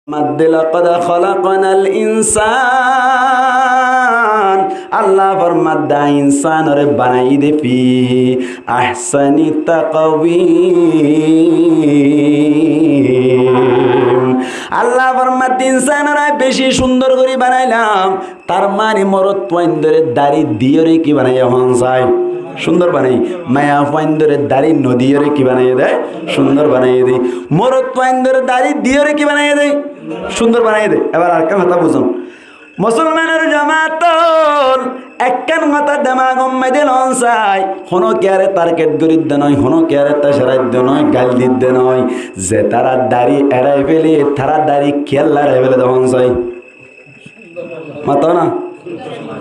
লাকাদ খালাকনাল ইনসান আল্লাহ ফরমাদা ইনসানরে বানাই দে ফি আহসানি তাকওয়িম। আল্লাহ ফরমাদ ইনসানরে বেশি সুন্দর করে বানাইলাম। তার মানে মরদ পয়েন্ডরে দাড়ি দিয়রে কি বানাই হন যায় সুন্দর বানাই, মায়া পয়েন্ডরে দাড়ি নদীরে কি বানাই দেয় সুন্দর বানাই দেয়, মরদ পয়েন্ডরে দাড়ি দিয়রে কি বানাই দেয় সুন্দর বানাই দেয়। এবার আর কেন কথা বুঝুন, মুসলমানের জামাত একখান কথা দেমাগ মাইদে লন চাই হনো কেয়ারে টার্গেট গরিদ্দ নয়, হনো কেয়ারে তাসারাদ্য নয়, গাল দিদ্দ নয়, যে তারা দাড়ি এড়াই ফেলে তারা দাড়ি খেয়াল এড়াই ফেলে তখন চাই মাত না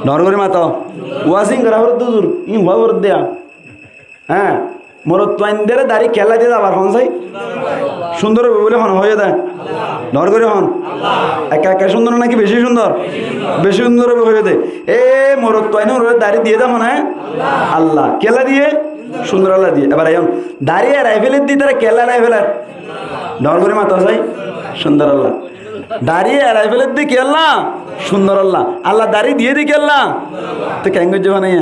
ডর করে মাত ওয়াশিং করা হর দুজুর ই হওয়া হর দেয়া। হ্যাঁ মরদ তোয়াইনদের দাড়ি খেলা দিয়ে আবার হন চাই সুন্দর হবে বলে হন হয়ে দেয় ডর করে হন একা একা সুন্দর নাকি বেশি সুন্দর, বেশি সুন্দর হবে হয়ে দেয়। এ মরদ তোয়াইন দাড়ি দিয়ে দেয় হন আল্লাহ কেলা দিয়ে সুন্দর আল্লাহ দিয়ে। এবার এখন দাড়ি আর রাইফেলের দিয়ে তারা কেলা রাইফেলার ডর করে মাথা চাই সুন্দর আল্লাহ, দাঁড়িয়ে রাইফেলের দিয়ে কেল্লা সুন্দর আল্লাহ, আল্লাহ দাড়ি দিয়ে দি কেল্লা তো ক্যাঙ্গজ বানাই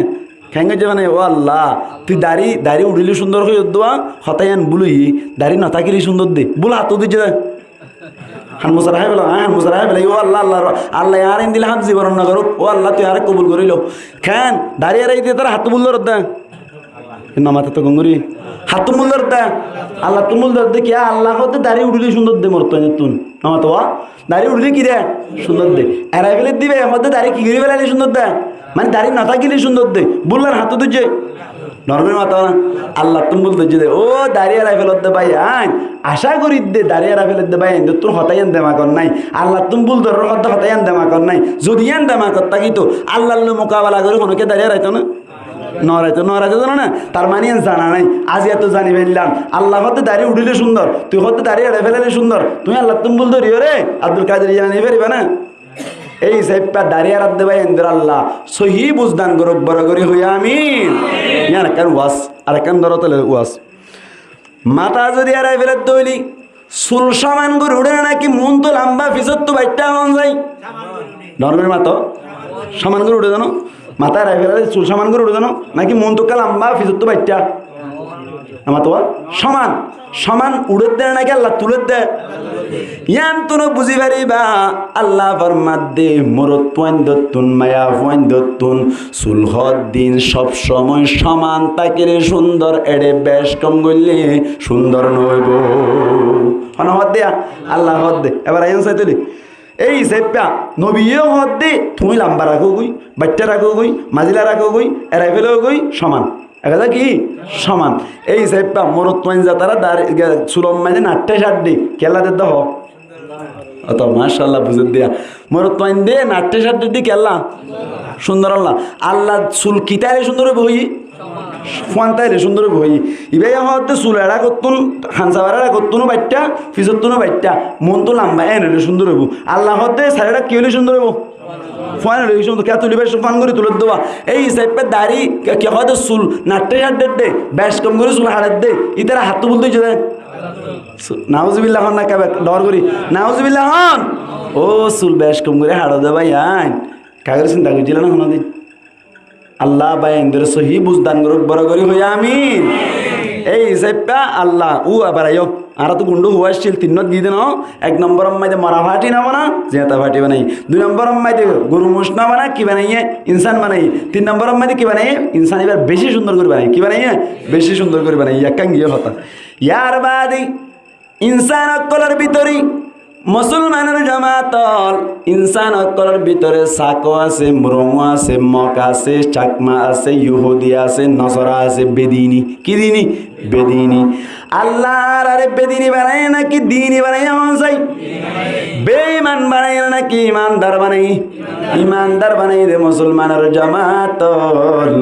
ক্যাঙ্গজ বানাই ও আল্লাহ তুই দাড়ি দাড়ি উড়িলি সুন্দর হয়ে দোয়া হতায়ান বুলুই দাড়ি না থাকিলি সুন্দর দে বলে হাত দিচ্ছে হানমুসার হাই বলো হ্যাঁ হানমুসার হাই বলে ও আল্লাহ আল্লাহ আল্লাহ আর এন দিলে হাত জীবন না করো ও আল্লাহ তুই আর কবুল করিল খান দাঁড়িয়ে রাই দিয়ে তার হাত বুল ধর দে না মাথা তো গঙ্গুরি হাত মুল ধর দে আল্লাহ তুমুল ধর দে কি আল্লাহ হতে দাড়ি উড়িলি সুন্দর দে মরতো তুন আমার তো দাড়ি উঠলে কি দে সুন্দর দে এরাই ফেলে দিবে মধ্যে দাড়ি কি করে ফেলালি সুন্দর দে মানে দাড়ি না থাকিলে সুন্দর দে বললার হাত দিচ্ছে নরমের মাথা না আল্লাহ তুমি বলতে দে ও দাড়ি এরাই ফেলত দে ভাই আইন আশা করি দে দাড়ি এরা ফেলত দে ভাই তোর হতাইন দেমা কর নাই আল্লাহ তুমি বল ধর হতাইন দেমা কর নাই যদি ইয়ান দেমা কর তাকি তো আল্লাহ মোকাবেলা করে কোনোকে দাঁড়িয়ে রাইতো না নরাইতো জানো না তার মানে জানা নাই আজ এত জানি ফেললাম আল্লাহ হতে দাঁড়িয়ে উঠিলে সুন্দর তুই হতে দাঁড়িয়ে এড়ে ফেলালে সুন্দর তুমি আল্লাহ তুমি বল ধরিও রে আব্দুল কাদের জানি পারিবা না এই সাইপা দাঁড়িয়ে রাখতে ভাই এন্দ্র আল্লাহ সহি বুঝদান গরব বরাগরি হইয়া আমিন ইয়ার কেন ওয়াস আর কেন ধরো তাহলে ওয়াস মাথা যদি এড়াই ফেলে তৈলি চুল সমান করে উঠে নাকি মন তো লম্বা ফিসত তো বাইটা মন যাই ধর্মের মাথা সমান করে উঠে জানো মাথায় রাই ফেলে চুল সমান করে উঠে জানো নাকি মন তো লম্বা ফিসত তো বাইটা আমার তো সমান সমান উড়ে দেয় নাকি আল্লাহ তুলে দেয় ইয়ান তুনো বুঝি পারিবা আল্লাহ ফরমাদ দে মরদ পয়েন দত্তুন মায়া পয়েন দত্তুন সুলহদ দিন সব সময় সমান তাকে সুন্দর এড়ে বেশ কম গড়লে সুন্দর নইব হন হদ দেয়া আল্লাহ হদ দে এবার আইন চাইতলি এই সেপা নবীও হদ দে তুমি লাম্বা রাখো গই বাচ্চা রাখো গই মাজিলা রাখো গই এরাই ফেলেও গই সমান একা কি সমান এই সাহেবটা মরত পয়েন্ট তারা সুলম মাঝে নাট্টে সাড্ডি কেলাতে দহ অত মাশাআল্লাহ বুঝে দিয়া মরত পয়েন্ট দে নাট্টে সাড্ডি দি কেলা সুন্দর আল্লাহ আল্লাহ চুল কিতারে সুন্দর বই ফোনটাইলে সুন্দর বই ইবে হতে চুল এড়া করতুন হানসাবারা করতুন বাচ্চা ফিসতুন বাচ্চা মন তো লাম্বা এনে সুন্দর হইব আল্লাহ হতে সাইডা কি হলে সুন্দর হইব ফোন কে তুলিবে ফোন করে তুলে দেওয়া এই সাইপের দাড়ি কে হয়তো চুল নাট্টে সাড্ডে দে বেশ কম করে চুল হাড়ার দে ইতারা হাত বলতে দে নাউজুবিল্লাহ হন না কেবে ডর করি নাউজুবিল্লাহ হন ও চুল বেশ কম করে হাড়ো দে ভাই আইন কাগজ চিন্তা করছিল না কোনো দিন আল্লাহ ভাই ইন্দ্র সহি বুঝদান করুক বড় করি হইয়া আমিন এই সাইপা আল্লাহ ও আবার আইও আর তো গুন্ডু হুয়াছিল তিনত গিয়ে দেন এক নম্বর মাইতে মরা ফাটি না বানা জেতা ফাটি বানাই দুই নম্বর মাইতে গরু মুস না বানা কি বানাইয়ে ইনসান বানাই তিন নম্বর মাইতে কি বানাইয়ে ইনসান এবার বেশি সুন্দর করে বানাই কি বানাইয়ে বেশি সুন্দর করে বানাই একাং গিয়ে হতা ইয়ার বাদি ইনসান অকলের ভিতরে মুসলমানের জামাতল ইনসান অকলের ভিতরে সাকো আছে মরং আছে মক আছে চাকমা আছে ইহুদি আছে নসরা আছে বেদিনী কি দিনী বেদিনী আল্লাহর আরে বেদিনী বানাই নাকি দিনী বানাই এমন চাই বেঈমান বানাই নাকি ইমানদার বানাই ইমানদার বানাই রে মুসলমানের জামাতল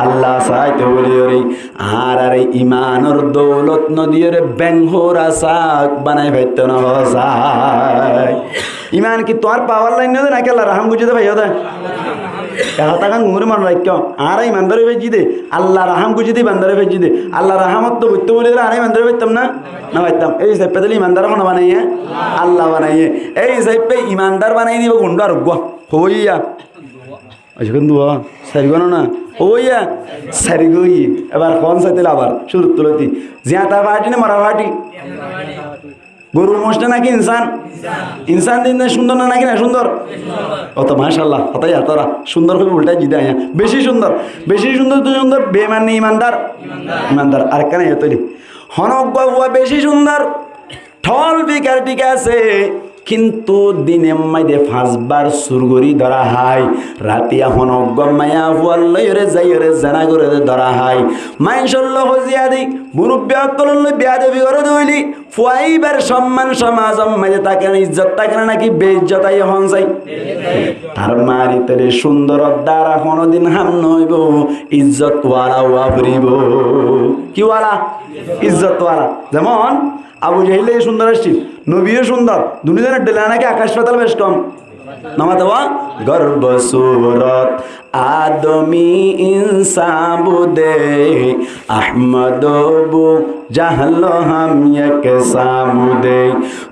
আল্লাহ সাইতে বলি রে আর আরে ইমানের দৌলত নদী রে ব্যাংহরা সাক বানাই ভাইত না হসাই ইমান কি তোর পাওয়ার লাইন না নাকি আল্লাহ রাহম বুঝতে ভাই এহাতাকান ঘুরে মনে রাখ আর ইমানদারে ভেজি দে আল্লাহ রাহাম গুজি দে বান্দারে ভেজি দে আল্লাহ রাহামত তো বুঝতে বলে আর ইমানদারে ভেজতাম না না ভাইতাম এই সাইপে দিলে ইমানদার কোনো বানাইয়ে আল্লাহ বানাইয়ে এই সাইপে ইমানদার বানাই দিব গুন্ড আর হইয়া আচ্ছা কিন্তু সারিগো না ওইয়া সারিগই এবার কোন সাইতে আবার শুরু তুলতি জিয়াতা পার্টি না মারা পার্টি গরুর মোষটা নাকি ইনসান ইনসান দিন সুন্দর না নাকি না সুন্দর অত মাশাআল্লাহ হতাই তোরা সুন্দর করে উল্টাই জিদে আয়া বেশি সুন্দর তো সুন্দর বেমান নেই ইমানদার ইমানদার আর কেন তৈরি হনক বাবুয়া বেশি সুন্দর ঠল বিকার ঠিক আছে কিন্তু দিনে মাইদে 5 বার সুরগরি ধরা হয় রাতিয়া হনক মায়া ফুয়াল লইরে যাইরে জানা করে ধরা হয় মাইনসল্ল হজিয়াদি মুরব্বী অকলল বিয়াদে বিগরে দইলি ফুয়াইবার সম্মান সমাজ মাইদে তাকে ইজ্জত থাকে না নাকি বেইজ্জতাই হন যাই তার মারি তরে সুন্দর দ্বারা কোনদিন হাম নইব ইজ্জত ওয়ালা ওয়া ভরিব কি ওয়ালা ইজ্জত ওয়ালা যেমন আবু জাহিলে সুন্দর আসছিল নবীও সুন্দর দুনিয়ার ডেলা নাকি আকাশ পাতাল বেশ কম নামা দেওয়া গর্ব সুরত আদমি ইনসাবুদে আহমদ বু জাহল হাম এক সামুদে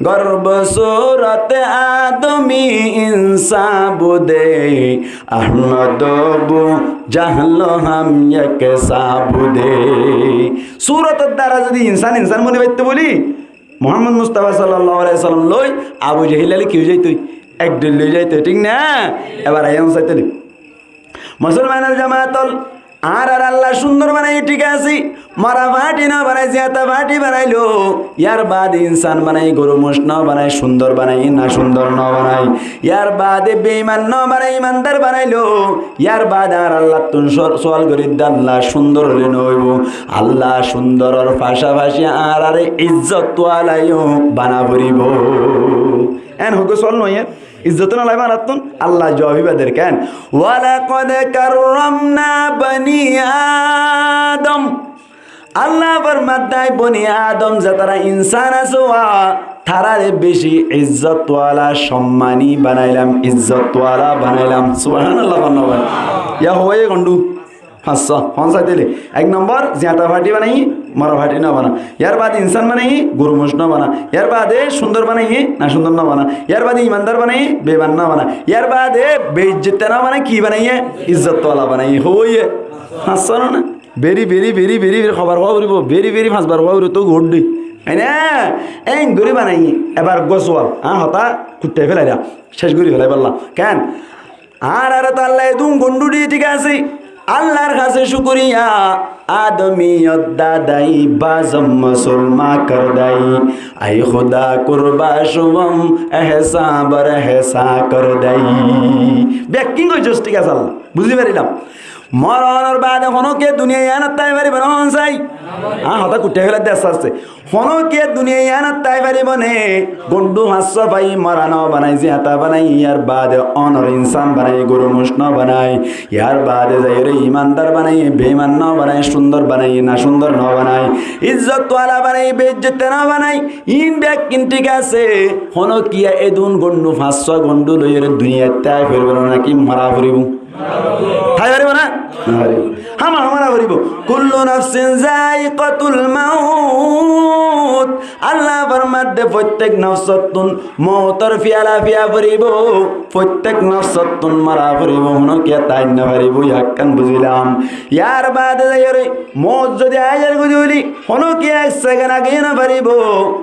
গর্ব সুরত আদমি ইনসাবুদে আহমদ বু জাহল হাম এক সাবুদে সুরতের দ্বারা যদি ইনসান ইনসান মনে বাইতে বলি মোহাম্মদ মুস্তাফা সাল্লাল্লাহু আলাইহি সাল্লাম লই আবু জাহিল আলী কেউ যাইতই একদিন লই যাইতো ঠিক না এবার আয়াম চাইতে মুসলমানের জামাতল আর আল্লাহ সুন্দর বানাই ঠিক আছে মারা ভাটি না বানাই জিয়াতা ভাটি বানাইলো ইয়ার বাদ ইনসান বানাই গরু মোষ ন বানাই সুন্দর বানাই না সুন্দর ন বানাই ইয়ার বাদে বেঈমান ন বানাই ইমানদার বানাইলো ইয়ার বাদ আর আল্লাহ তুন সওয়াল করি আল্লাহ সুন্দর হলে নইব আল্লাহ সুন্দরর পাশাপাশি আর আরে ইজ্জত ওয়ালাইও বানা ভরিব এন হুকো সল নয় ইজ্জত না লাইবা রাতুন আল্লাহ জবাবিবাদের কেন ওয়ালা কদ কাররামনা বনি আদম আল্লাহ ফরমায় বনি আদম যারা ইনসান আসওয়া তারারে বেশি ইজ্জতওয়ালা সম্মানী বানাইলাম ইজ্জতওয়ালা বানাইলাম সুবহানাল্লাহ বানাইলাম ইয়া হয়ে গন্ডু হাসা হনসা দিলে এক নম্বর জিয়াতা ভাটি বানাই মারা ভাটি না বানা ইয়ার বাদ ইনসান বানাই গরু মোষ না বানা ইয়ার বাদে সুন্দর বানাই না সুন্দর না বানা ইয়ার বাদে ইমানদার বানাই বেমান না বানা ইয়ার বাদে বেইজ্জত না বানাই কি বানাইয়ে ইজ্জতওয়ালা বানাই হইয়ে হাসা না বেরি বেরি বেরি বেরি খবর হওয়া উড়িব বেরি বেরি 5 বার হওয়া উড়ি তো ঘট দি না এই গরি বানাই এবার গোসওয়াল হতা কুট্টাই ফেলাই দা শেষ গরি ফেলাই বললাম কেন আর তো আল্লাহ দুম গন্ডু দিয়ে ঠিক আছে আল্লাহর কাছে শুকরিয়া আদমিয়ত দাদাই বাজম মুসলমান কর দাই আই খুদা কুরবা শুভম এহসা বার এহসা কর দাই ব্যাকিং কই জস্ট ঠিক আছে আল্লাহ বুঝি পারিলাম মরণের বাদে হনকে দুনিয়া আনাত তাই পারিব না চাই হতা কুটে ফেলে দেশ আছে হনকে দুনিয়া আনাত তাই পারিব নে গন্ডু হাস্য ভাই মরানো বানাই জিয়াতা বানাই ইয়ার বাদে অনর ইনসান বানাই গরু মোষ ন বানাই ইয়ার বাদে যাইরে ইমানদার বানাই বেঈমান ন বানাই সুন্দর বানাই না সুন্দর ন বানাই ইজ্জতওয়ালা বানাই বেইজ্জত না বানাই ইন ব্যাক কিন ঠিক আছে হনকিয়া এদুন গন্ডু 500 গন্ডু লইরে দুনিয়াতে তাই ফেরব নাকি মারা পড়িব তাই পারিব না হামারা করিব কুল্লু নাফসিন যায়িকাতুল মাউত আল্লাহ ফরমাতে প্রত্যেক নফসতুন মওতর ফিয়ালা ফিয়া পড়িব প্রত্যেক নফসতুন মারা পড়িব হনো কে তাই না পারিব ইয়াকান বুঝিলাম ইয়ার বাদে যাইরে মওত যদি আয়ার গুজুলি হনো কে এক সেকেন্ড আগে না পারিব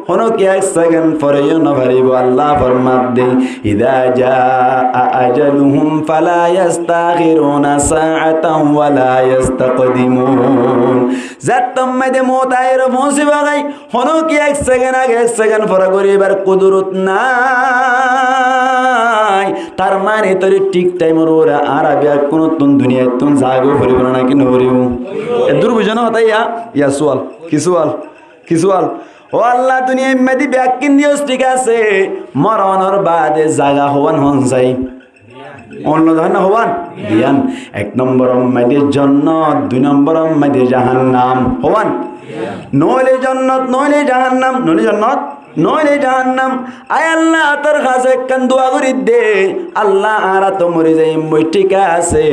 হনো কে এক সেকেন্ড পরে না পারিব আল্লাহ ফরমাতে ইদা জাআ আজালুহুম ফালা ইস্তাখিরুনা সাআতান ওয়ালা ইস্তাকদিমুন জাতম মধ্যে মওত আয়ের মুসিবা গাই হনো কি এক সেকেন্ড আগে এক সেকেন্ড পরে করিবার কুদরত নাই তার মানে তোর ঠিক টাইমের ওরা আর আবে কোন তুন দুনিয়ায় তুন জাগো পরিব না কি নরিব এ দুর্বুঝন হতাইয়া ইয়া সুয়াল কি সুয়াল ও আল্লাহ দুনিয়ায় মেদি ব্যাকিন দিওস ঠিক আছে মরণের বাদে জাগা হওয়ান হন যাই অন্য ধরনের হওয়ান দিয়ান 1 নম্বর মাইদের জান্নাত 2 নম্বর মাইদের জাহান্নাম হওয়ান নইলে জান্নাত নইলে জাহান্নাম নইলে জান্নাত নইলে জাহান্নাম। আয় আল্লাহ তোর কাছে একখান দোয়া করি দে, আল্লাহ আরা তো মরে যাই মই ঠিক আছে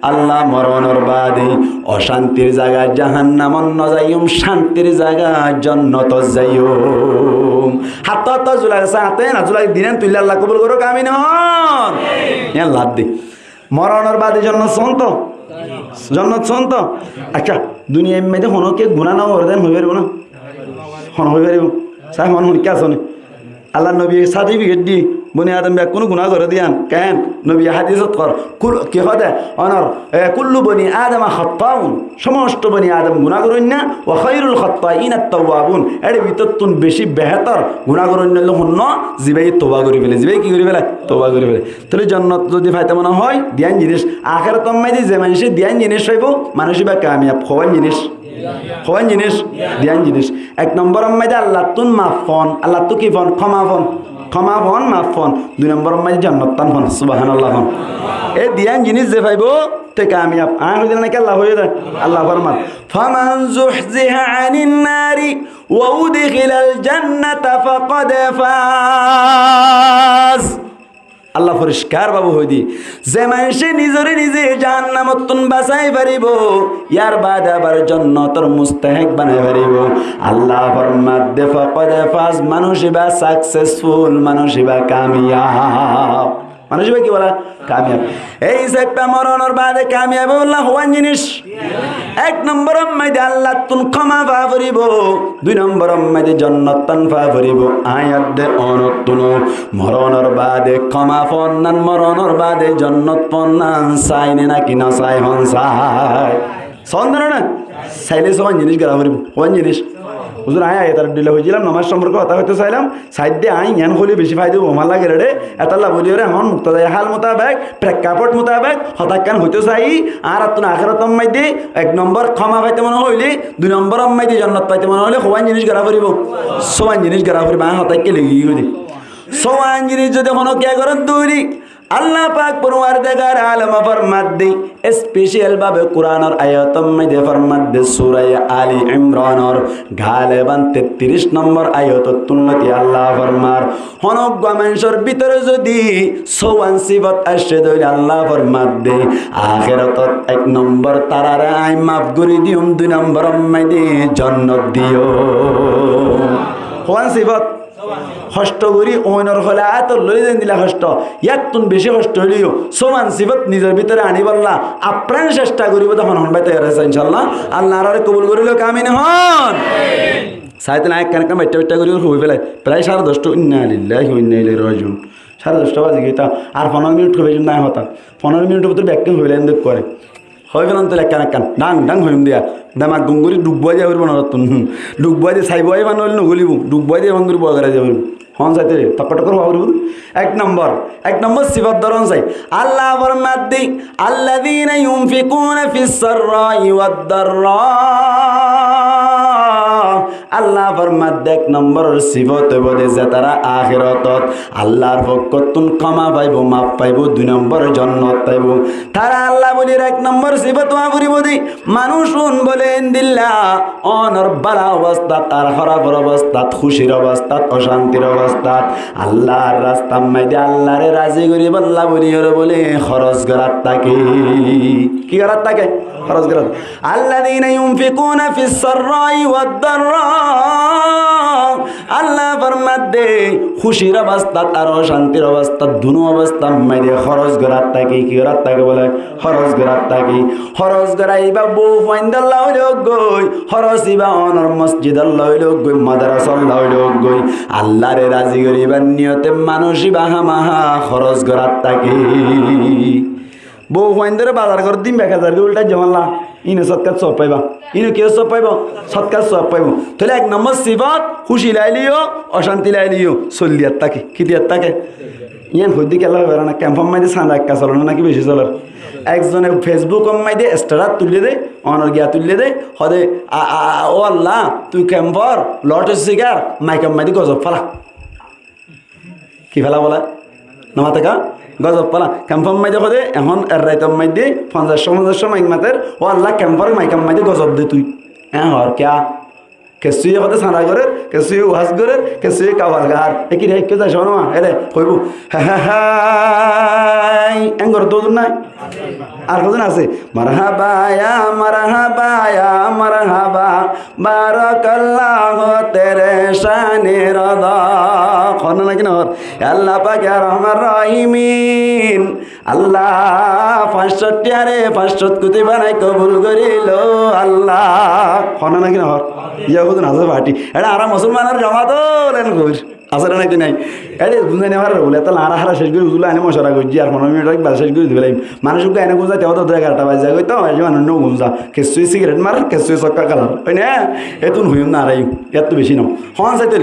আল্লাহ মরণের বাদে অশান্তির জায়গা জাহান্নাম অন্য যাইম, শান্তির জায়গা জান্নাত যাইম। হাত তো জুলাই আছে হাতে না জুলাই দিনেন তুই আল্লাহ কবুল করো কামি নন লাভ দি মরণের বাদে জন্নত সন্ত জন্নত সন্ত। আচ্ছা দুনিয়া মেয়েদের হনকে গুণা না করে দেন হয়ে পারবো না, হন হয়ে পারিব সাহেব হন কে আসনে আল্লাহ নবী সার্টিফিকেট দি বনি আদম ব্যাগ কোনো গুণা করে দিয়ান কেন নবী হাদিসত কর কি হদে অনর কুল্লু বনি আদম খাত্তাউন, সমস্ত বনি আদম গুণা করুন না, ও খায়রুল খাত্তাইন আত-তাওয়াবুন, এর ভিতর তুন বেশি বেহতর গুণা করুন না হন্য জিবাই তওবা করি ফেলে, জিবাই কি করি ফেলে তওবা করি ফেলে। তাহলে জান্নাত যদি ফাইতে মনে হয় দিয়ান জিনিস আখিরাত মাইদি যে মানুষে দিয়ান জিনিস হইব মানুষই বা কামিয়াব হওয়ান জিনিস, হওয়ান জিনিস দিয়ান জিনিস। এক নম্বর মাইদি আল্লাহ তুন মাফ ফন, আল্লাহ তু কি ফন ক্ষমা ফন, ক্ষমা ফন মাফ ফন। দুই নম্বর মাইদি জান্নাত তান ফন সুবহানাল্লাহ ফন। এই দিয়ান জিনিস যে পাইব তে কামিয়াব। আর হইল নাকি আল্লাহ হয়ে যায় আল্লাহ ফরমান ফামান যুহজিহা আনিন নারি ওয়া উদখিলাল জান্নাতা ফাকাদ ফাজ। আল্লাহ পরিষ্কার বাবু হই দি যে মানুষে নিজরে নিজে জাহান্নামতন বাঁচাই পারিব ইয়ার বাদ আবার জান্নাতের মুস্তাহিক বানাই পারিব। আল্লাহ ফরমাত দে ফাকাদ ফাজ, মানুষ বা সাকসেসফুল, মানুষ বা কামিয়াব, মানুষ কি বলা কামিয়াব। এই সেপ্পা মরণের বাদে কামিয়াব আল্লাহ হওয়ান জিনিস। এক নম্বর মাইদে আল্লাহ তুন ক্ষমা পা করিব, দুই নম্বর মাইদে জান্নাত তান পা করিব। আয়াত দে অনতুন মরণের বাদে ক্ষমা পন্নান, মরণের বাদে জান্নাত পন্নান, চাইনে নাকি না চাই হন চাই সন্দেহ না চাইলে সমান জিনিস গেলা করিব হওয়ান জিনিস। হুজুর আয় আয় তার ডিলে হয়েছিলাম নামাজ সম্পর্কে কথা হইতে চাইলাম সাইড দিয়ে আই জ্ঞান হলে বেশি ফায়দা আমার লাগে রে এটা লাভলি রে এখন মুক্ত যায় হাল মোতাবেক প্রেক্ষাপট মোতাবেক হতাকান হইতে চাই। আর তুন আখেরাত আম্মাই দি এক নম্বর ক্ষমা পাইতে মনে হইলে, দুই নম্বর আম্মাই দি জান্নাত পাইতে মনে হইলে সবাই জিনিস গেরা করিব, সবাই জিনিস গেরা করিব। আয় হতাককে লেগে গেলি সবাই জিনিস যদি মনে কে করেন দৌড়ি আল্লাহ পাক পরওয়ারদিগার আলম ফরমাত দে স্পেশাল ভাবে কোরআনের আয়াতম মধ্যে ফরমাত দে সূরা আলী ইমরানের গালেবান 33 নম্বর আয়াতত তুলনাতি আল্লাহ ফরমার হনক মানুষের ভিতরে যদি সওয়ান সিফত আসে দইলে আল্লাহ ফরমাত দে আখিরাতত এক নম্বর তারারে আই মাফ করে দিউম, দুই নম্বর মধ্যে জান্নাত দিও। হওয়ান সিফত কষ্ট করি অন্যর হলে এত লই দেন দিলা কষ্ট ইয়াত তুন বেশি কষ্ট হইলিও সমান সিবত নিজের ভিতরে আনি বললা আপ্রাণ চেষ্টা করিব তখন হন বাইতে আছে ইনশাআল্লাহ আল্লাহ আর কবুল করিল কামিন হন সাইতে না এক কান কান বাইটা বাইটা করি হই ফেলে প্রায় 10:30 ইন্না লিল্লাহি ওয়া ইন্না ইলাইহি রাজিউন 10:30 বাজে গিতা আর 15 মিনিট হবে না হতা 15 মিনিটের ভিতর ব্যাক হইলে এন্ড করে হয় গেলাম তো এক কান ডাং ডাং হইম দিয়া দামাক গঙ্গুরি ডুববাই যাবে না তুন ডুববাই দিয়ে সাইবাই বানল নগলিব ডুববাই দিয়ে ভাঙ্গুরি বয়া করে যাবে হন চাইতে টকটকর ভাবরিব। এক নম্বর সিফাত ধরন চাই আল্লাহ ফরমাত দি আল্লাযীনা ইউনফিকুনা ফিস সাররাই ওয়াদ দাররা। আল্লাহ ফরমাত এক নম্বর সিফত বদে যে তারা আখিরাতত আল্লাহর পক্ষতুন ক্ষমা পাইব, মাফ পাইব, দুই নম্বর জান্নাত পাইব। তারা আল্লাহ বলির এক নম্বর সিফত ওয়াবরিব দি মানুষ উন বলেন দিল্লা অনর বালা অবস্থাত আর খারাপের অবস্থাত খুশির অবস্থাত অশান্তির অবস্থাত আল্লাহর রাস্তা মাইদে আল্লাহরে রাজি করি আল্লাহ বলি ওরে বলে খরচ করার তাকে কি করার তাকে খরচ করার। আল্লাযীনা ইউনফিকুনা ফিস সাররাই ওয়াদ দাররা আল্লাহ ফরমাত দে খুশির অবস্থাত আর অশান্তির অবস্থাত দুনো অবস্থা মাইদে খরচ করার তাকে কি করার তাকে বলে খরচ করার তাকে। খরচ করাইবা বউ ফাইন্দাল্লাহ হইল গই খরচিবা অনর মসজিদ আল্লাহ হইল গই মাদ্রাসা আল্লাহ হইল গই আল্লাহরে রাজি করিবার নিয়তে মানুষই বাহা মাহা খরচ করার তাকে। বউ ফাইন্দরে বাজার করে দিন 1000 উল্টা জমাল্লা ইনো সৎকার সব পাইবা ইনো কেউ সব পাইব সৎকার সব পাইব। তাহলে এক নম্বর সিফত খুশি লাইলিও অশান্তি লাইলিও চলিয়ার তাকে কি দিয়ার তাকে ইয়ান হইদি কেলা হবে না ক্যাম্পার মাইদে সান্দা একা চলো না নাকি বেশি চলার। একজনে ফেসবুক মাইদে স্ট্যাটাস তুলে দে অনর গিয়া তুললে দে হদে ও আল্লাহ তুই ক্যাম্পার লট শিকার মাইকাম মাইদে গজব ফালা কি ফেলা বলা নামাতে কা গজব পালা ক্যাম্পার মাইদে হদে এখন রাইতাম মাইদে 50 মাইক মাতের ও আল্লাহ ক্যাম্পার মাইকাম মাইদে গজব দে তুই হ্যাঁ হর ক্যা কেঁচুয়ে হতে ছানা করে কেঁচুয়ে ওয়াজ করে কেঁচুয়ে কাবাল গার একই রে কেউ যায় শোনো এরে কইব এঙ্গর তো নাই আর কজন আছে মারহাবা ইয়া মারহাবা ইয়া মারহাবা বারাকাল্লাহু তেরে শানে রাদা কোন নাকি না আল্লাহ পাক ইয়া রহমান রহিমিন আল্লাহ 65 আরে 65 কুতি বানাই কবুল করিল আল্লাহ কোন নাকি না ইয়া কজন আছে পার্টি এটা আর মুসলমানের জামাত লেন কইর আসলে নাকি নাই এটি বুঝে নেওয়ার বলে তাহলে আর হারা শেষ করে উজুলা এনে মশারা করছি আর 15 মিনিট একবার শেষ করে দিবে মানুষকে এনে গুঁজা তেও তো 11টা বাজে যাই তো মানুষ গুঁজা কেঁচুই সিগারেট মার কেঁচুই চক্কা কালার হয় না এতুন হইম না আড়াই এত বেশি নাও হন চাইতে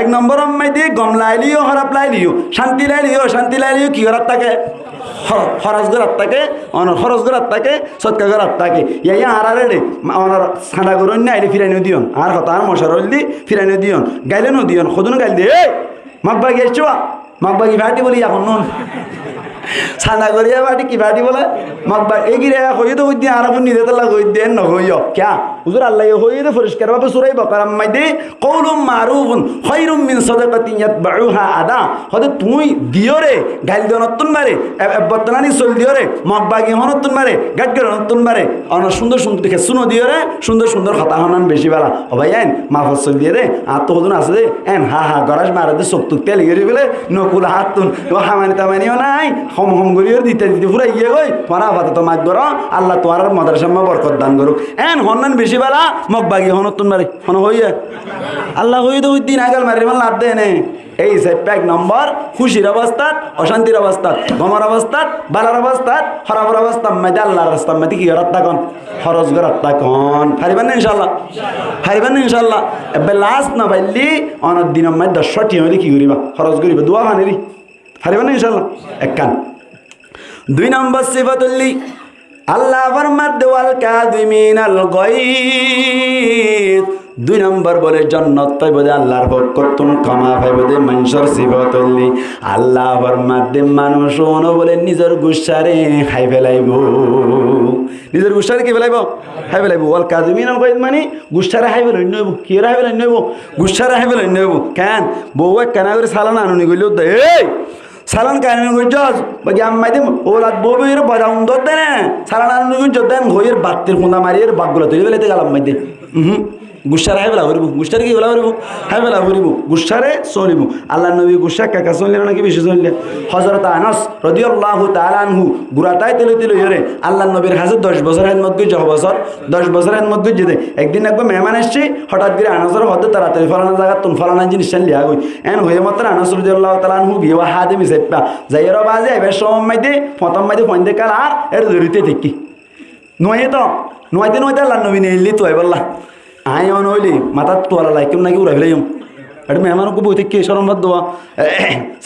1 নম্বর মাই দিয়ে গম লাইলিও খারাপ লাইলিও শান্তি লাইলিও কি করার থাকে খরচ গরাত থাকে খরচ গরাত থাকে সৎকা গরাত থাকে ইয়া আর রে অনার সাদা করুন না এলে ফিরাইনো দিয়ন আর কথা আর মশার হইলি ফিরাইনো দিয়ন গাইলেনো দিয়ন খদুন গাইল দে মাকবাগি এসছো মাকবাগি ভাটি বলি এখন নুন সাদা করিয়া বাটি কি বাটি বলে মাকবা এগিরে হই তো হই দিয়ে আর আপনি নিতে তালা হই দেন ন হইও ক্যা হুজুর আল্লাহ হই দে পরিষ্কার ভাবে সুরাই বকরাম মাইদে কওলুম মারুফুন খায়রুম মিন সাদাকাতিন ইয়াতবাউহা আদা হদে তুই দিও রে গাইল দনতুন মারে বর্তমানি চল দিও রে মাকবাগি হনতুন মারে গাটগর হনতুন মারে অন সুন্দর সুন্দর দেখে শুনো দিও রে সুন্দর সুন্দর কথা হনান বেশি বেলা ও ভাই আইন মাফস চল দিয়ে রে আর তো হুজুর আছে এন হা হা গরাজ মারে দে সব তুক তেল গরি বলে নকুল হাতুন ও হামানি তামানিও নাই হম হম করিও দিতে পুরা ইয়ে গই তোরা ভাতে তো মাক ধর আল্লাহ তোর মাদ্রাসা বরকত দান করুক এন হন্নান বেশি বেলা মগবাগি হনতুন মারি হন হইয়া আল্লাহ হই তো দিন আগাল মারি মানে লাভ দেয় নে এই সে 1 নম্বর খুশির অবস্থাত অশান্তির অবস্থাত গমর অবস্থাত বালার অবস্থাত খারাপের অবস্থা মধ্যে আল্লাহর রাস্তা মধ্যে কি রাস্তা কোন খরচ রাস্তা কোন হারিবেন না ইনশাআল্লাহ এবে লাস্ট না বাইলি অনেক দিনের মধ্যে 10টি হইলে কি করিবা খরচ করিবা দোয়া বানারি হারিবেন না ইনশাআল্লাহ একখান 2 নম্বর সিফাতুল্লি আল্লাহ ফরমাত ওয়াল কাযিমিনাল গায়জ 2 নম্বর বলে জান্নাত তাই বলে আল্লাহর পক্ষতুন ক্ষমা পাইবে দে মানুষের সিফাতুল্লি আল্লাহ ফরমাত মানুষ ওনো বলে নিজের গুসারে খাই ফেলাইব নিজের গুসারে কি ফেলাইব খাই ফেলাইব ওয়াল কাযিমিনাল গায়জ মানে গুসারে খাই ফেলাই নইব কি রাই ফেলাই নইব গুসারে খাই ফেলাই নইব কেন বউ কেনা করে সালান আনুনি গইলো এই সালান কাহিনী করছস বাকি আম্মাই দিম ওলাদ বউয়ের বাজাউন দতে না সালান আনুনি করছ দেন ঘইয়ের বাত্তির ফোঁদা মারিয়ে বাকগুলো তৈরি বেলাতে গেলাম মাই দে গুসারে হাই বেলা করিব গুসারে কি বেলা করিব হাই বেলা করিব গুসারে চলিব আল্লাহ নবী গুসা কাকা চললেন নাকি বেশি চললে হযরত আনাস রাদিয়াল্লাহু তাআলা আনহু গুরাতাই তেলে তেলে ইরে আল্লাহ নবীর হাজত 10 বছরের মধ্যে 10 বছরের মধ্যে যেতে একদিন একবার মেহমান আসছে হঠাৎ করে আনাসের হতে তাড়াতাড়ি ফলানা জায়গা তুন ফলানা জিনিস লিয়া গই এন হয়ে মাত্র আনাস রাদিয়াল্লাহু তাআলা আনহু গিয়ে হাতে মিছে পা যাইরো বাজে এবার সময়তে প্রথম মাইতে ফন্দে কাল আর এর ধরিতে দেখি নয়তো নয়তে আল্লাহ নবী নেইলি তো বললা আই অন হইলি মাথার তোলা লাইকেম নাকি উড়াই ফেলাই এটা মেহমানকে বই থেকে সরম্বাদ দেওয়া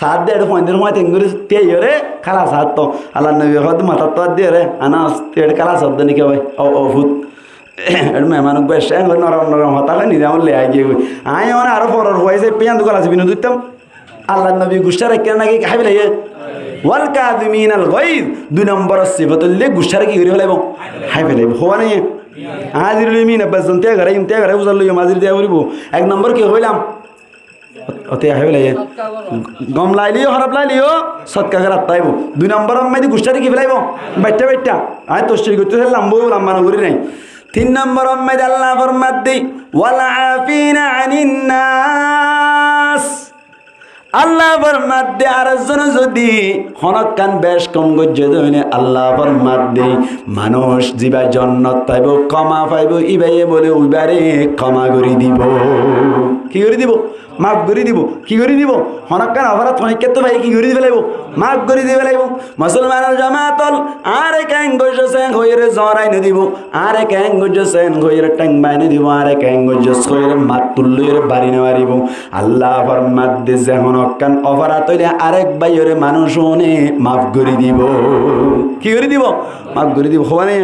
সাত দিয়ে এটা পয়েন্টের সময় তেঙ্গুরি তে রে খালা সাত তো আল্লাহ নবী হয়তো মাথার তো দিয়ে রে আনাস এটা খালা শব্দ নাকি ভাই অভূত এটা মেহমানক বেশ নরম নরম হতালে নিজে আমার লে গিয়ে গই আই অন আরো পরের হয়েছে পেঁয়াজ দোকান আছে বিনোদ দিতাম আল্লাহ নবী গুসার কেন নাকি খাই ফেলাই ওয়াল কাযিমিনাল গায়জ 2 নম্বর সিফাতুল্লি গুসার কি করে ফেলাইব খাই ফেলাইব হওয়া নেই হাজির লিমিন বাস জনতে ঘরে বুঝাল মাজির দিয়া করিব 1 নম্বর কি হইলাম অতে হাইলাই গম লাইলিও খারাপ লাইলিও সৎকা রাত পাইব 2 নম্বর মাইদি গুষ্টারি কি ফেলাইব বাইটা আয় তোষ্টি করতে লাম্বো লাম্বা নগরি নাই 3 নম্বর মাইদি আল্লাহ ফরমাত দি ওয়াল আফিনা আনিন নাস আল্লাহ ফরমাত দে আরেকজন যদি হনকান বেশ কম গজ্জে দইনে আল্লাহ ফরমাত দে মানুষ জিবা জান্নাত পাইব ক্ষমা পাইব ইবাইয়ে বলে উইবারে ক্ষমা করে দিব কি করে দিব মাফ করে দিব কি করে দিব হনকান অপরাধ হনিকে তো ভাই কি করে দিবে লাইব মাফ করে দিবে লাইব মুসলমানের জামাতল আরে ক্যাং গজসেন হইরে জরাই নে দিব আরে ক্যাং গজসেন হইরে ট্যাং বাইনে দিব আরে ক্যাং গজস হইরে মাত তুললে বাড়ি নেওয়ারিব আল্লাহ ফরমাত দে যে হনকান অপরাধ হইলে আরেক ভাইরে মানুষ ওনে মাফ করে দিব কি করে দিব মাফ করে দিব হওয়ানে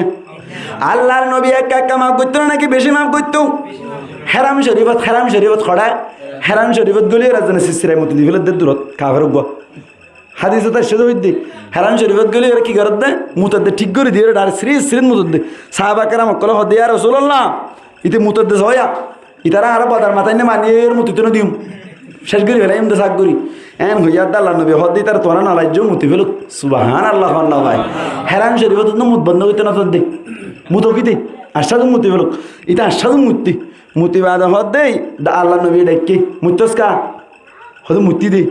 আল্লাহর নবী একা মাফ করতো নাকি বেশি মাফ করতো হেরাম শরীফত খড়া হেরাম শরীফত গলিয়ে রাজধানী সিসিরাই মতো দিলে দূরত কাফের গো হাদিসে তার সেদে হইতে হেরাম শরীফত গলিয়ে কি করে দে মুতাদ্দে ঠিক করে দিয়ে আর শ্রী মুতাদ্দে সাহাবা কেরাম কল হদে আর রাসূলুল্লাহ ইতে মুতাদ্দে হয়া ইতারা আরো বাজার মাথায় না মানিয়ে মতি তো দিম শেষ করি ফেলাই এমনি শাক করি এন হইয়া আল্লাহ নবী হদ্দি তার তোরা না রাজ্য মুতি ফেলুক সুবাহান আল্লাহ আল্লাহ ভাই হেরান শরীফ তো মুত বন্ধ করতে না তোর দে মুতো কি দে আশ্বাদ মুতি ফেলুক ইতা আশ্বাদ মুতি মুতি বাদ হদ দেই আল্লাহ নবী ডাকি মুতসকা হদ মুতি দে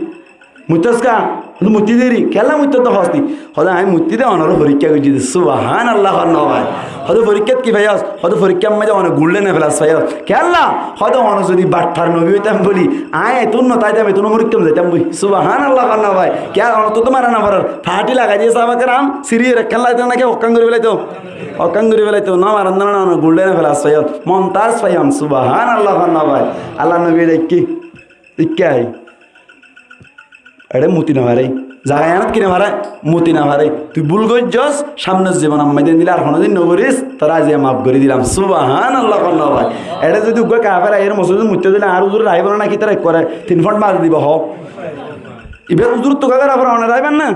মুতসকা হদ মুতি দেরি খেলা মুত তো হস্তি হদ আমি মুতি দে অনর পরীক্ষা করছি সুবাহান আল্লাহ আল্লাহ ভাই হদ পরীক্ষাত কি ভাইয়াস হদ পরীক্ষার মাঝে অনেক গুললে না ফেলাস ভাইয়াস খেলা হদ অন যদি বাট্টার নবী হইতাম বলি আয় তুন না তাইতাম তুন পরীক্ষা যাইতাম বই সুবাহান আল্লাহ আল্লাহ ভাই কে অন তো মারা না পারার ফাটি লাগাই দিয়ে সাবাকে রাম সিরিয়ে রেখান লাইতো নাকি অকাং করে ফেলাইতো অকাং করে ফেলাইতো না মারান না অন গুললে না ফেলাস ভাইয়াস মমতাজ ভাইয়াম সুবাহান আল্লাহ আল্লাহ ভাই আল্লাহ নবী দেখি ইকাই এড়ে মুতি না ভাই জায়গায় আনাত কিনে ভাড়া মতি না ভাড়াই তুই ভুল করছস সামনের জীবন আমি দিন দিলে আর কোনোদিন নগরিস তোরা আজ মাফ করে দিলাম সুবাহান আল্লাহ আল্লাহ ভাই এটা যদি উগ্র কাফের এর মসজিদ মুতে দিলে আর উজুর রাইব না কি তারা করে 3 ফন্ট মার দিব হ এবার উজুর তো কাকার আবার অনেক রাইবেন না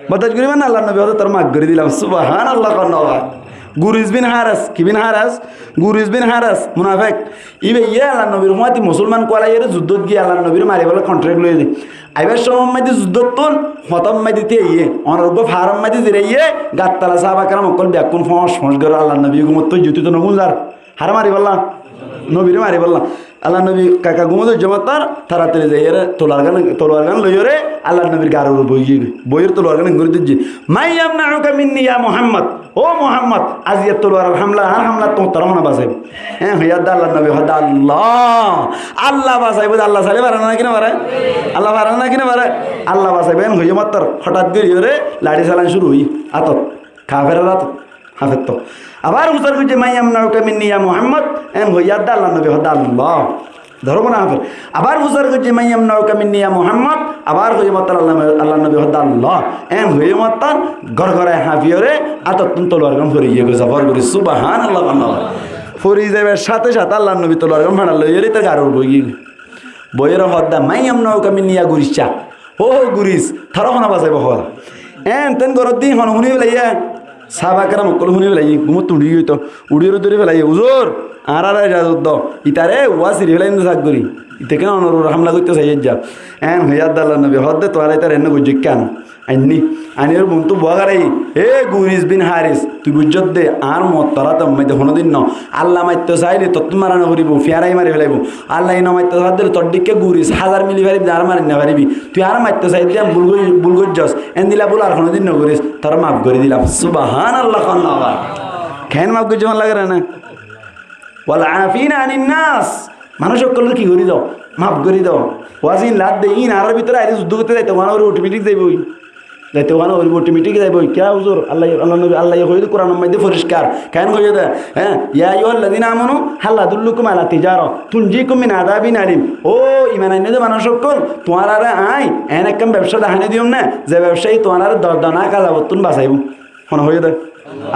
বদাজ করিবেন না আল্লাহ নবী হয়তো তোর মাফ করে দিলাম সুবাহান আল্লাহ আল্লাহ ভাই গুরিস বিন হারাস কি বিন হারাস গুরিস বিন হারাস মুনাফেক ইবে ইয়ে আল্লাহ নবীর মতি মুসলমান কোয়ালাই এর যুদ্ধত গিয়ে আল্লাহ নবীর মারি বলে কন্ট্রাক্ট লয়ে দি আইবার সময় মাইদি যুদ্ধত তোন হতম মাইদিতে ইয়ে অনর্ব ফারাম মাইদি জিরে ইয়ে গাত্তালা সাহাবা কারাম অকল ব্যাকুন ফস ফস করে আল্লাহ নবী গুমত জুতি তো নগুজার হারা মারি বললা নবীর মারি বললা আল্লাহ নবী কাকা গুমত জমাতার তাড়াতাড়ি যাই এর তোলার গান লই রে আল্লাহ নবীর গার বই বইয়ের তোলার গান করে দিচ্ছি মাইয়াম নাউকা মিন্নি ইয়া মুহাম্মদ ও মোহাম্মদ আজ ইয়ে তোলার হামলা আর হামলা তো তারা না বাঁচাইব হ্যাঁ হইয়া আল্লাহ নবী হদ আল্লাহ আল্লাহ বাঁচাইব আল্লাহ সালে পারে না কিনা পারে আল্লাহ পারে না কিনা পারে আল্লাহ বাঁচাইবেন হইয়া মাত্র হঠাৎ করে রে লাড়ি চালান শুরু হই আতত কাফের আতত হাফের তো আবার উত্তর করছে মাইয়াম নাউকা মিন্নি ইয়া মুহাম্মদ এম হইয়া আল্লাহ নবী হদ আল্লাহ ধরবো না হাফের আবার উত্তর করছে মাইয়াম নাউকা মিন্নি ইয়া মুহাম্মদ আবার হইয়া মাত্র আল্লাহ নবী হদ আল্লাহ এম হইয়া মাত্র ঘর ঘরে হাফিয়রে আতত তোলার গান ফরি ইয়ে গেছে ফর করি সুবাহান আল্লাহ আল্লাহ ফরি যাইবার সাথে সাথে আল্লাহ নবী তোলার গান ভাড়া লইয়ে তার গারুর বই বইয়ের হদ্দা মাইয়াম নাউকা মিন্নি ইয়া গুরিসা ও গুরিস থারো হনা বাঁচাইব হল তেন ঘরত দি হন শুনি পেলাই সাহাবাকেরা মকল শুনি পেলাই ঘুমত উড়ি গই তো উড়িয়ে ধরে পেলাই উজোর আর দ ইতারে ওয়া সিরি পেলাই শাক করি ইতে কেন অনুর হামলা করতে চাই যা হইয়া আল্লাহ নবী হদ্দে তোর তার এনে বুঝি কেন আইনি আইনের বোন তো বগারাই এ গুরিস বিন হারিস তুই বুঝত দে আর মত তারা তো মাইতে কোনোদিন ন আল্লাহ মাইতে চাইলে তত মারানো করিব ফিয়ারাই মারি ফেলাইব আল্লাহ ইন মাইতে চাই দিলে তোর দিকে গুরিস 1000 মিলি পারিবি আর মারি না পারিবি তুই আর মাইতে চাই দিয়ে ভুল করছস এন দিলা বল আর কোনোদিন ন করিস তোর মাফ করে দিলাম সুবহান আল্লাহ আল্লাহ কেন মাফ করছ লাগে না ওয়াল আফিনা আনিন নাস মানুষ সকল কি করি দাও মাফ করে দাও ওয়াজিন লাদ দে ইন আর ভিতরে আইরে যুদ্ধ করতে যাইতো মানে অটোমেটিক যাইবই যাইতে ওখানে ওই অটোমেটিক যাইব কে হুজুর আল্লাহ আল্লাহ নবী আল্লাহ কইল কোরআন মধ্যে পরিষ্কার কেন কইয়া দে হ্যাঁ ইয়া আইয়ুহাল্লাযিনা আমানু হাল আদুল্লুকুম আলা তিজারা তুনজিকুম মিন আযাবিন আলিম ও ঈমান আনলে মানুষ সকল তোমার আর আই এন একদম ব্যবসা দেখানে দিও না যে ব্যবসায়ী তোমার আর দরদনা কালাবতুন বাঁচাইব হন হইয়া দে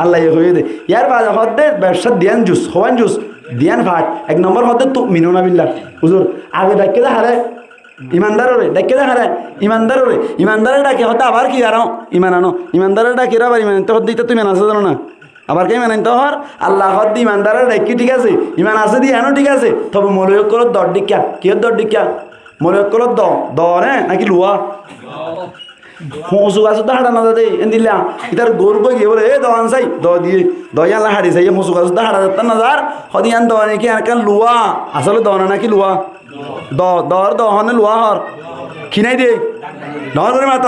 আল্লাহ কইয়া দে ইয়ার বাজা হদে ব্যবসা দিয়ান জুস হওয়ান জুস দিয়ান ফাট 1 নম্বর হদে তো মিনুনা বিল্লাহ হুজুর আগে ডাকে দে হারে ইমানদার রে ডাকে দে হারে ইমানদারে ডাকে হতে আবার কি আরো ইমান আনো ইমানদারে ডাকে আবার ইমান তো হদ্দিতে তুমি আছে জানো না আবার কে ইমান তো হর আল্লাহ হদ্দি ইমানদারে ডাকি ঠিক আছে ইমান আছে দি আনো ঠিক আছে তবে মলয় করো দর ডিকা কি দর ডিকা মলয় করো দরে নাকি লুয়া হসু গাছ তো হাঁটা না দাদে এন দিলা ইতার গরু গিয়ে বলে এ দোয়ান চাই দিয়ে দয়ালা হাড়ি চাই হসু গাছ তো হাঁটা যেতাম না যার হদিয়ান দোয়া নাকি এনকান লুয়া আসলে দোয়া নাকি লুয়া দর দহনে লুয়া হর খিনাই দে দর করে মাত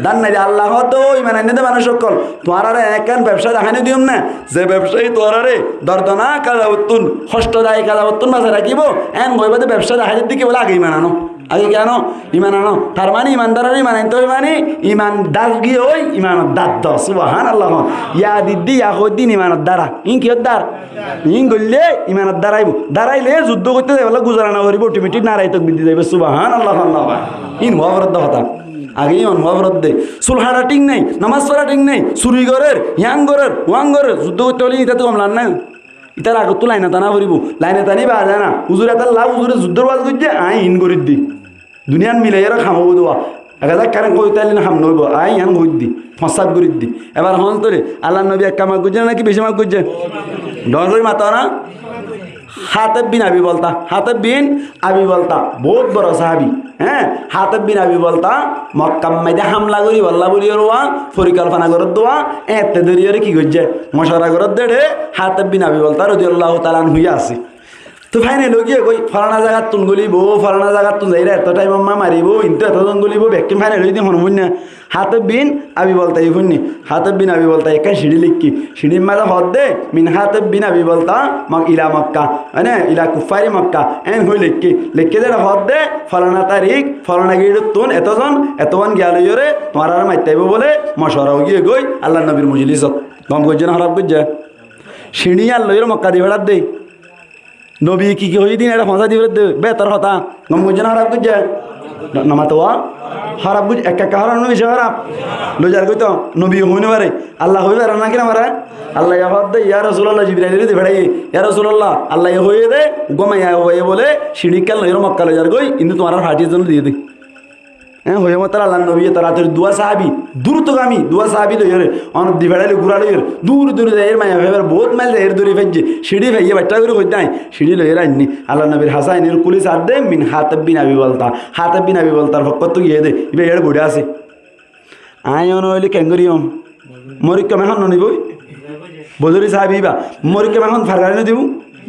দান নাই আল্লাহ তো ইমান আইনে দে মানুষ সকল তোমার আর একান ব্যবসা দেখানি দিম না যে ব্যবসায়ী তোমার আরে দর্দনা কাজা উত্তুন কষ্টদায়ী কাজা উত্তুন বাসা রাখিব এন গইবাদে ব্যবসা দেখাই দিকে বলে আগে ইমান আনো আগে কেন ইমান আনো তার মানে ইমানদারের ইমান আনতে হবে মানে ইমান দাস গিয়ে ওই ইমানত দাঁত দ সুবহান আল্লাহ ইয়া দিদি ইয়া কদিন ইমানত দ্বারা ইন কি দ্বার ইন গললে ইমানত দাঁড়াইলে যুদ্ধ করতে যাবে গুজারানা করিব অটোমেটিক নারাই তক বৃদ্ধি যাবে সুবহান আল্লাহ আল্লাহ ইন মহাভারত কথা আগে ইমান মহাভারত দে সুলহারা ঠিক নেই নামাজ পড়া ঠিক নেই চুরি ঘরের ওয়াং ঘরের যুদ্ধ করতে হলে এটা তো কমলার না ইতার আগত তো লাইনে টানা ফুরিব লাইনে টানি বা যায় না হুজুর এটা লাভ হুজুরে যুদ্ধর বাজ করছে আই ইন করি দি দুনিয়ার মিলে এরা খামাবো দেওয়া একা কারণ কইতালি না খাম নইব আই ইয়ান কই দি ফসাদ করি দি এবার হন তোরে আল্লাহ নবী এক কামাক করছে নাকি বেশি মাক করছে ডর করে মাতা না হাতেব বিন আবি বলতা, হাতেব বিন আবি বলতা বহুত বড় সাহাবি। হ্যাঁ, হাতেব বিন আবি বলতা মক্কাম মাইদে হামলা করি বল্লা বলি রোয়া পরিকল্পনা করে দোয়া এতে দরিয়রে কি করছে মশারা করে দেড়ে হাতেব বিন আবি বলতা রাদিয়াল্লাহু তাআলা হইয়া আছে। তো ফাইনাল গিয়ে কই ফলানা জায়গার তুন গলিব, ফলানা জায়গার তুন যাইরা এত টাইম আম্মা মারিব, ইন্তু এতজন গলিব ব্যাকিম ফাইনাল হইতে হনুন না। হাতেব বিন আবি বলতা এই শুননি, হাতেব বিন আবি বলতা একা সিঁড়ি লিখি, সিঁড়ির মাঝে হদ দে মিন হাতেব বিন আবি বলতা ইলা মক্কা মানে ইলা কুফারি মক্কা এন হই লিখি যেটা হদ দে ফলানা তারিখ ফলানা গিয়ে তুন এতজন গিয়াল ইয়রে তোমার আর মাইতাইব বলে মশরাও গিয়ে গই আল্লাহ নবীর মজলিসত গম করছে না খারাপ করছে সিঁড়ি আর লইয়ের মক্কা দিয়ে বেড়াত দেই নবী কি হয়ে দিন এটা ফসা দিবে বেতার হতা গম করছে না খারাপ করছে নামাতোয়া খারাপ বুঝ একা হারান নবী সে খারাপ লোজার কইতো নবী হইনে পারে আল্লাহ হইবে আর না কিনা মারা আল্লাহ ইয়াফাদ দে ইয়া রাসূলুল্লাহ জিবরাইল রে ভেড়াই ইয়া রাসূলুল্লাহ আল্লাহ হইয়ে দে গমাইয়া হইয়ে বলে সিঁড়িকাল লইর মক্কা লইজার কই কিন্তু তোমার হাটির জন্য দিয়ে দে। হ্যাঁ হয়ে মতো আল্লাহ নবী তারা তোর দুয়া সাহাবি দ্রুতগামী দুয়া সাহাবি লইরে অনেক দি ভেড়াইলে ঘুরা লইর দূর দূর যায় মায়া ভেবার বহুত মাইল যায় এর দূরে ফেলছে সিঁড়ি ভাইয়ে বাচ্চা করে হইতে নাই সিঁড়ি লইয়ের আইনি আল্লাহ নবীর হাসাইনের কুলিস আর দে মিন হাতেব বিন আবি বলতা হাতেব বিন আবি বলতার ভক্ত গিয়ে দে এবার এর বুড়ে আছে আয় অন হইলে ক্যাঙ্গরিয়ম মরিকম এখন ননিব বজরি সাহাবি বা মরিকম এখন ফারগারি দিব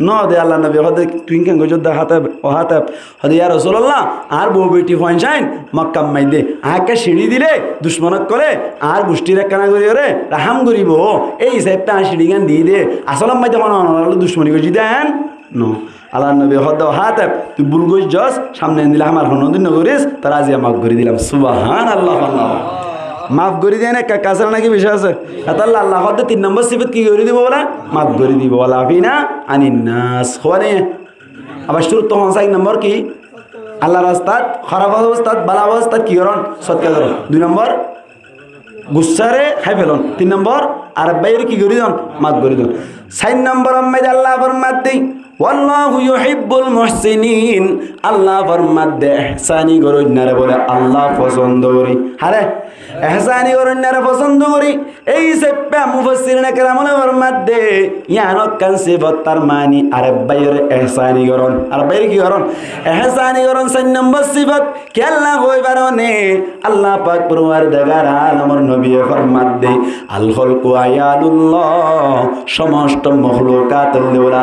ন দে আল্লাহ নবী হদে তুই কেন যোদ্ধা হাতে ও হাতে হদে ইয়া রাসূলুল্লাহ আর বউ বেটি ফাইনশাইন মক্কাম মাই দে আকে সিঁড়ি দিলে দুশ্মনক করে আর গোষ্ঠীর একখানা করি রে রাহাম করিব এই হিসাবটা সিঁড়ি গান দিয়ে দে আসলাম মাই তখন দুশ্মনী করছি দেন ন আল্লাহ নবী হদ হাতে তুই বুল গইস জস সামনে দিলে আমার হনদিন নগরিস তার আজি আমাক করে দিলাম সুবহানাল্লাহ আল্লাহ মাফ করে দিয়ে না কাছাড়া নাকি বিষয় আছে তাহলে আল্লাহ হদে 3 নম্বর সিফত কি করে দিব বলা মাফ করে দিব বলা আফিনা আনিন্নাস হওয়া নেই আবার শুরু তো 4 নম্বর কি আল্লাহ রাস্তাত খারাপ অবস্থাত বালা অবস্থাত কি করন সৎকার করন 2 নম্বর গুসারে খাই ফেলন 3 নম্বর আর বাইরে কি করে দেন মাফ করে দেন 4 নম্বর আম্মাই আল্লাহ ফরমাত দেই ওয়াল্লাহু ইউহিব্বুল মুহসিনিন আল্লাহ ফরমাত দে ইহসানি করুন না রে বলে আল্লাহ পছন্দ করি আরে ইহসানি করুন না রে পছন্দ করি এই সেপে মুফাসসিরিনে কেরামনে ফরমাত দে ইয়ানক কান সিফত তার মানি আরে বাইরে ইহসানি করুন আর বাইরে কি করুন ইহসানি করুন 4 নম্বর সিফত কে আল্লাহ কই বারনে আল্লাহ পাক পরওয়ারদিগার আলমের নবী ফরমাত দে আল খালকু আয়ালুল্লাহ সমস্ত মাখলুকাত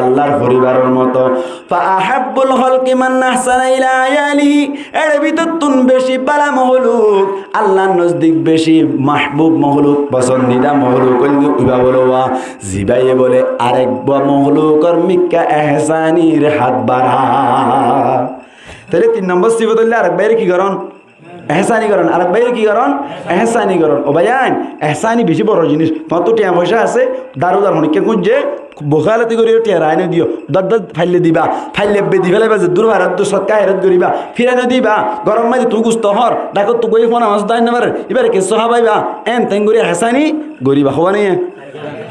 আল্লাহর পরিবার মতো ফাআহাব্বুল খালকি মান আহসানা ইলা আয়ালিহি এর ভিতর তুন বেশি বালা মখলুক আল্লাহর নজদিক বেশি মাহবুব মখলুক পছন্দিদা মখলুক কইবা বলবা জিবাইয়ে বলে আরেক মখলুকর মিক্কা ইহসানির হাত বাড়া তাহলে 3 নম্বর সিফত হইলে আরেক বাইরে কি করন এহসানি করন আর বাইরে কি করন এহসানি করন ও ভাইয়ান এহসানি বেশি বড় জিনিস তোমার তো টিয়া পয়সা আছে দারুদার হনিকে খুঁজছে বোখালাতি করি টিয়া রায়নে দিও দর ফাইলে দিবা ফাইলে বেদি ফেলাইবা যে দূর ভারত সৎকা হেরত করিবা ফিরানো দিবা গরম মাঝে তুই গুস্ত হর ডাকত তো গই ফোন আমার দাই নাবার এবার কে সহাবাইবা এন তেন করি এহসানি গরিবা হওয়া নেই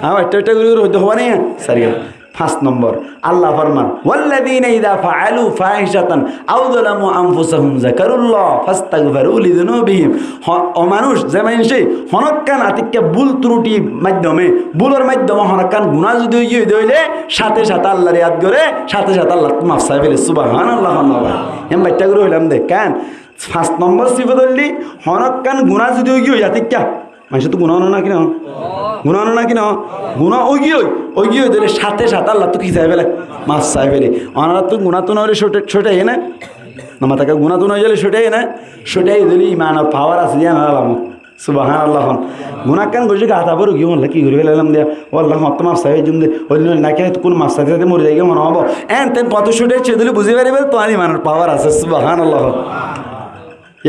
হ্যাঁ একটা করি হইতে হওয়া নেই সারিয়া 5 নম্বর আল্লাহ ফরমান ওয়াল্লাযীনা ইযা ফাআলু ফাহিশাতান আও যালামু আনফুসাহুম যাকারুল্লাহ ফাস্তাগফিরু লিযুনুবিহিম ও মানুষ যেমন সে হনকান আতিকে ভুল ত্রুটি মাধ্যমে ভুলের মাধ্যমে হনকান গুনাহ যদি হইলে সাথে সাথে আল্লাহর ইয়াদ করে সাথে সাথে আল্লাহ মাফ চাই ফেলে সুবহানাল্লাহ আল্লাহ এম বাইটা করে হইলাম দে কেন 5 নম্বর সিফত হইলি হনকান গুনাহ যদি হই আতিকা মানুষ তো গুনাহ না কিনা গুনাহ না কিনা গুনাহ ওই গিয়ে দিলে সাথে সাথে আল্লাহ তো কি চাই ফেলে মাছ চাই ফেলে ওনারা তো গুনাহ তো নয় ছোটাই না আমার তাকে গুনাহ তো নয় গেলে ছোটাই দিলে ইমান আর পাওয়ার আছে দিয়ে না আলাম সুবহানাল্লাহ গুনাহ কেন বসে গাথা পড়ো কি বললা কি করে ফেলাম দিয়া আল্লাহ মত মাছ চাই জুম দে অন্য নাকি কোন মাছ চাইতে মরে যাই মনে হবো এন তেন কত ছোটাই ছে দিলে বুঝে পারিবে তোমার ইমানের পাওয়ার আছে সুবহানাল্লাহ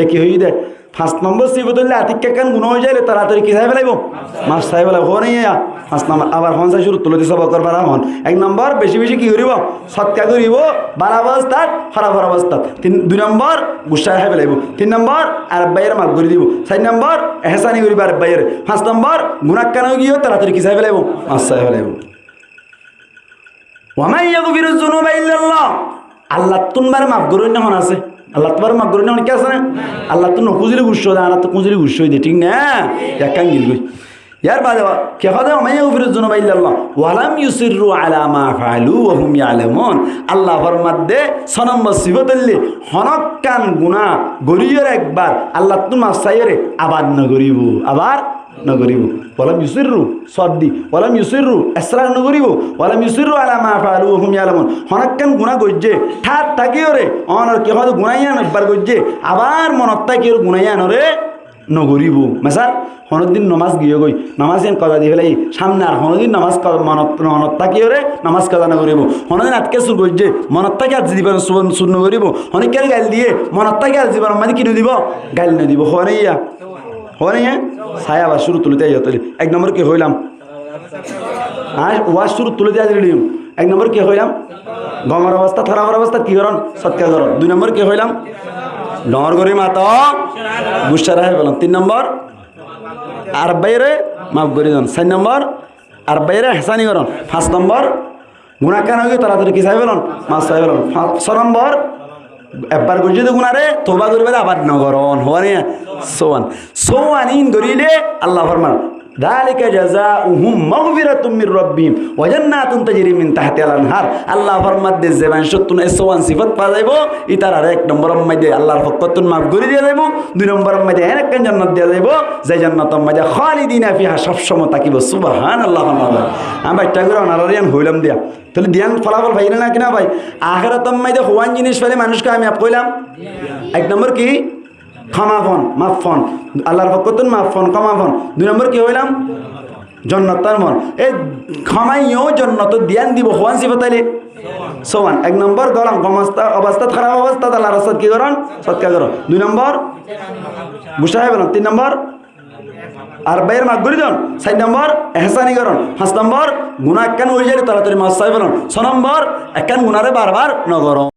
এ কি হই দে 5 নম্বর সিফত হইলে আতিক্কা কান গুণ হয়ে যাইলে তাড়াতাড়ি কি চাই ফেলাইব মাছ চাই ফেলাইব হো নেই 5 নম্বর আবার হন চাই শুরু তুলতে সব করবার হন 1 নম্বর বেশি বেশি কি করিব সৎকা করিব বালা অবস্থাত খারাপ অবস্থাত 2 নম্বর গুসা খাই ফেলাইব 3 নম্বর আর বাইরে মাফ করে দিব 4 নম্বর এহসানি করিব আর বাইরে 5 নম্বর গুনাহ কান গিয়ে তাড়াতাড়ি কি চাই ফেলাইব মাছ চাই ফেলাইব ওয়া মান ইয়াগফিরুয যুনুবা ইল্লাল্লাহ আল্লাহ তুনবার মাফ করুন না হন আছে আল্লাহ তোমার মাফ করে না অনেকে আছে না আল্লাহ তো নকুজিলে গুসো দেয় আল্লাহ তো কুজিলে গুসো দেয় ঠিক না একান গিল গই ইয়ার বাদে কে কথা মাইয়া উফির জন্য বাইল্লাহ ওয়ালাম ইউসিরু আলা মা ফাআলু ওয়া হুম ইয়ালামুন আল্লাহ ফরমাদে সনম্বর সিফতল্লি হনকান গুনাহ গরিয়ের একবার আল্লাহ তোমার সাইরে আবার না করিব আবার না করিব ওয়ালাম ইউসিরু সদ্দি ওয়ালাম ইউসিরু ইসরার না করিব ওয়ালাম ইউসিরু আলা মা ফাআলু ওয়া হুম ইয়ালামুন হনকান গুনাহ গজ্জে ঠাট থাকিওরে অনর কে কথা গুনাইয়ান একবার গজ্জে আবার মনত থাকিওর গুনাইয়ানরে নগরিব মেসার হনদিন নমাজ গিয়ে গই নামাজ এন কদা দিয়ে ফেলাই সামনে আর হনদিন নামাজ মনত থাকিও রে নামাজ কদা নগরিব হনদিন আটকে সুর গজ্জে মনত থাকি আজ দিবেন সুর নগরিব হনিকের গাইল দিয়ে মনত থাকি আজ দিবার মানে কিনে দিব গাইল না দিব হনাইয়া ছায়া বা শুরু তুলিতে যাই এক নম্বর কে হইলাম আর ওয়াজ শুরু তুলে দিয়ে দিলাম এক নম্বর কে হইলাম গমর অবস্থা খারাপের অবস্থা কি করন সৎকার করন 2 নম্বর কে হইলাম ডর করি মাতা গুসা রাহে বললাম 3 নম্বর আর বাইরে মাফ করে দেন 4 নম্বর আর বাইরে হেসানি করন 5 নম্বর গুণা কেন হয়ে তাড়াতাড়ি কি চাই বলুন মাছ চাই বলুন 6 নম্বর একবার করছি তো গুণারে তোবা করবে আবার নগরণ হওয়ানে সোয়ান ধরিলে আল্লাহ ফরমান ذلك جزاؤهم مغفرة من ربهم وجنات تجري من تحتها الأنهار আল্লাহ ফরমাত দে জবান সত্তুন সোয়ান সিফাত পা যাইব ইতার আর এক নম্বর মধ্যে আল্লাহর ফকতুন মাফ করে দিয়ে যাইব 2 নম্বর মধ্যে এক জান্নাত দিয়ে যাইব যে জান্নাতের মধ্যে খালিদিনা ফিহা সব সময় তাকিব সুবহানাল্লাহ আমি একটা করে অনারিয়ান হইলাম দিয়া তাহলে দিয়ান ফলাফল ভাই না কিনা ভাই আখিরাতের মধ্যে হওয়ান জিনিস ফেলে মানুষকে আমি আপ কইলাম 1 নম্বর কি ক্ষমাফন মাফন আল্লাহর ফকতুন মাফন ক্ষমাফন 2 নম্বর কি হইলাম জন্নতার মন এই ক্ষমাইও জন্নত দিয়ান দিব হওয়ান সিফতাইলে সোয়ান 1 নম্বর গরম অবস্থা খারাপ অবস্থা আল্লাহর রাস্তা কি করন সৎকার করো 2 নম্বর বুঝাই বলুন 3 নম্বর আর বাইরের মাফ করে দেন 4 নম্বর এহসানি করন 5 নম্বর গুনাহ কেন হয়ে যায় তাড়াতাড়ি মাফ চাই বলুন 6 নম্বর একান গুনারে বারবার নগর